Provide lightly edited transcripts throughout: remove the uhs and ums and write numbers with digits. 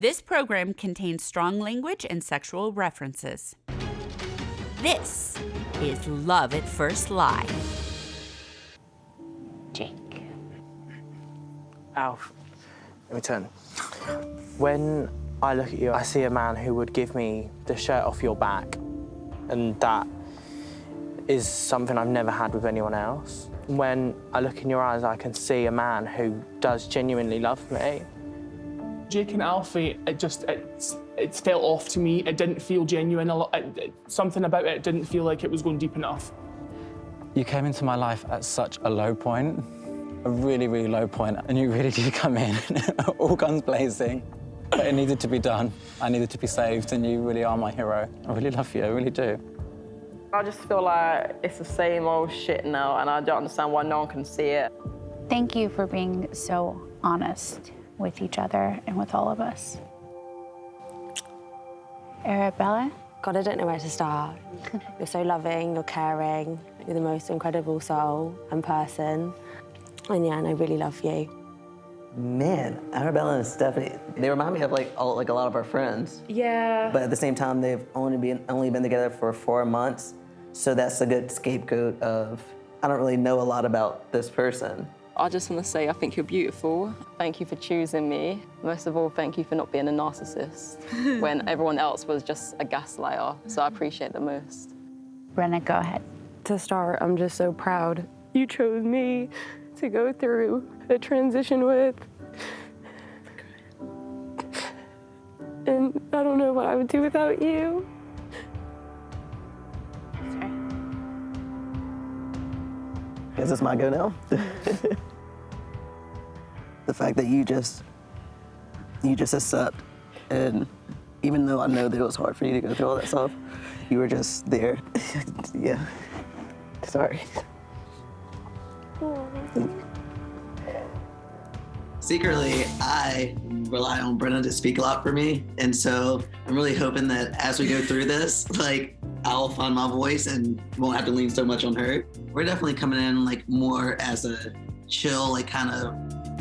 This program contains strong language and sexual references. This is Love at First Lie. Jake. Alf, let me turn. When I look at you, I see a man who would give me the shirt off your back, and that is something I've never had with anyone else. When I look in your eyes, I can see a man who does genuinely love me. Jake and Alfie, it felt off to me. It didn't feel genuine. Something about it didn't feel like it was going deep enough. You came into my life at such a low point, a really, really low point, and you really did come in, all guns blazing. But it needed to be done. I needed to be saved, and you really are my hero. I really love you, I really do. I just feel like it's the same old shit now, and I don't understand why no one can see it. Thank you for being so honest with each other and with all of us. Arabella? God, I don't know where to start. You're so loving, you're caring, you're the most incredible soul and person. And yeah, and I really love you. Man, Arabella and Stephanie, they remind me of like a lot of our friends. Yeah. But at the same time, they've only been together for 4 months. So that's a good scapegoat of, I don't really know a lot about this person. I just want to say I think you're beautiful. Thank you for choosing me. Most of all, thank you for not being a narcissist when everyone else was just a gaslighter. So I appreciate the most. Brenna, go ahead. To start, I'm just so proud. You chose me to go through the transition with. And I don't know what I would do without you. Sorry. Is this my go now? The fact that you just accept, and even though I know that it was hard for you to go through all that stuff, you were just there. Yeah. Sorry. Secretly, I rely on Brenna to speak a lot for me, and so I'm really hoping that as we go through this, like, I'll find my voice and won't have to lean so much on her. We're definitely coming in like more as a chill, like kind of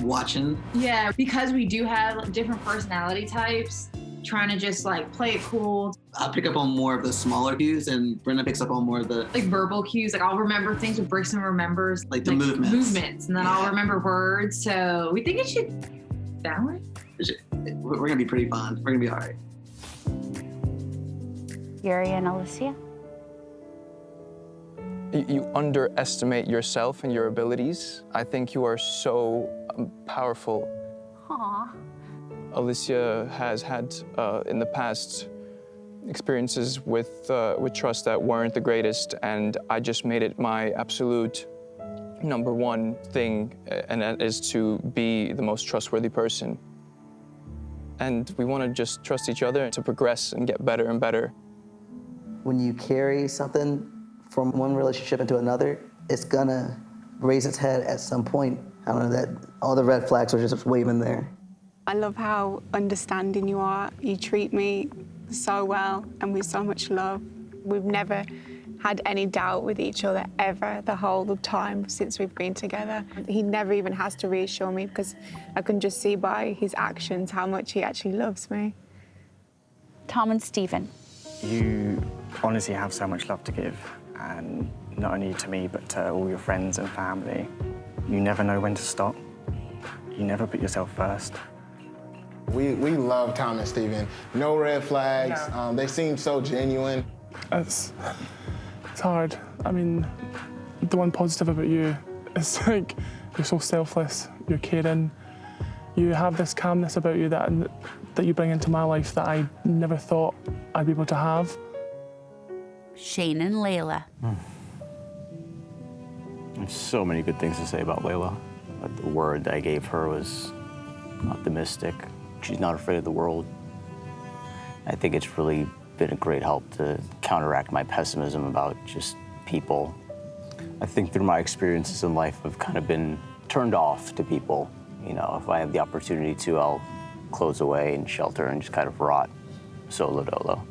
watching. Yeah, because we do have different personality types, trying to just like play it cool. I'll pick up on more of the smaller cues, and Brenna picks up on more of the like verbal cues. Like I'll remember things what Brixton remembers. Like the movements. And then I'll remember words. So we think it should balance. We're gonna be pretty fun. We're gonna be all right. Yuri and Alicia? You underestimate yourself and your abilities. I think you are so powerful. Aw. Alicia has had, in the past, experiences with trust that weren't the greatest, and I just made it my absolute #1 thing, and that is to be the most trustworthy person. And we want to just trust each other to progress and get better and better. When you carry something from one relationship into another, it's gonna raise its head at some point. I don't know, that all the red flags are just waving there. I love how understanding you are. You treat me so well and with so much love. We've never had any doubt with each other ever, the whole time since we've been together. He never even has to reassure me because I can just see by his actions how much he actually loves me. Tom and Stephen. You honestly have so much love to give, and not only to me, but to all your friends and family. You never know when to stop. You never put yourself first. We love Tom and Stephen. No red flags. No. They seem so genuine. It's hard. I mean, the one positive about you is like you're so selfless, you're caring, you have this calmness about you that you bring into my life that I never thought I'd be able to have. Shane and Layla. There's so many good things to say about Layla. But the word I gave her was optimistic. She's not afraid of the world. I think it's really been a great help to counteract my pessimism about just people. I think through my experiences in life, I've kind of been turned off to people. You know, if I have the opportunity to, I'll close away and shelter and just kind of rot solo dolo.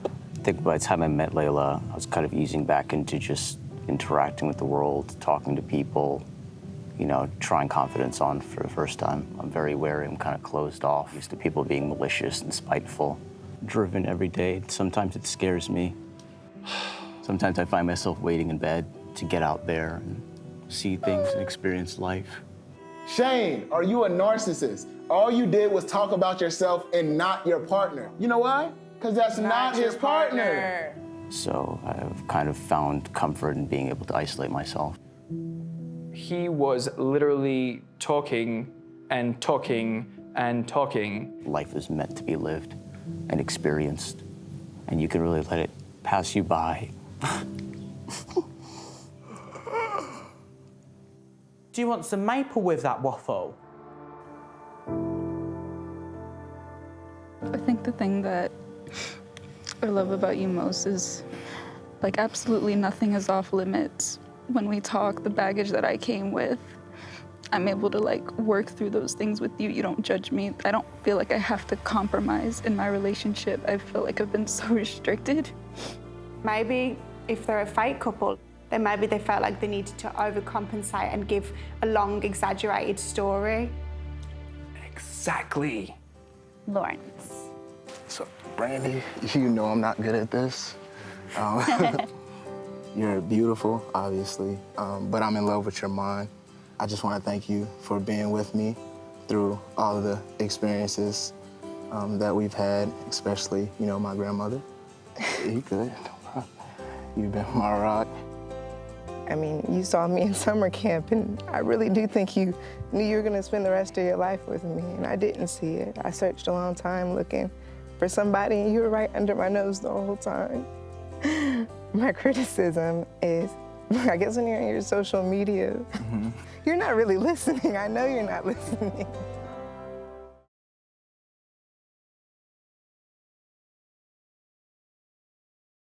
I think by the time I met Layla, I was kind of easing back into just interacting with the world, talking to people, you know, trying confidence on for the first time. I'm very wary, I'm kind of closed off, used to people being malicious and spiteful. Driven every day, sometimes it scares me. Sometimes I find myself waiting in bed to get out there and see things and experience life. Shane, are you a narcissist? All you did was talk about yourself and not your partner. You know why? Because that's not his partner. So I've kind of found comfort in being able to isolate myself. He was literally talking and talking and talking. Life is meant to be lived and experienced, and you can really let it pass you by. Do you want some maple with that waffle? I think the thing that I love about you most is, like, absolutely nothing is off limits. When we talk, the baggage that I came with, I'm able to, like, work through those things with you. You don't judge me. I don't feel like I have to compromise in my relationship. I feel like I've been so restricted. Maybe if they're a fake couple, then maybe they felt like they needed to overcompensate and give a long, exaggerated story. Exactly. Lawrence. So, Brandi, you know I'm not good at this. You're beautiful, obviously, but I'm in love with your mind. I just want to thank you for being with me through all of the experiences that we've had, especially, you know, my grandmother. You good? You've been my rock. I mean, you saw me in summer camp, and I really do think you knew you were going to spend the rest of your life with me, and I didn't see it. I searched a long time looking for somebody, and you were right under my nose the whole time. My criticism is, I guess when you're on your social media, you're not really listening. I know you're not listening.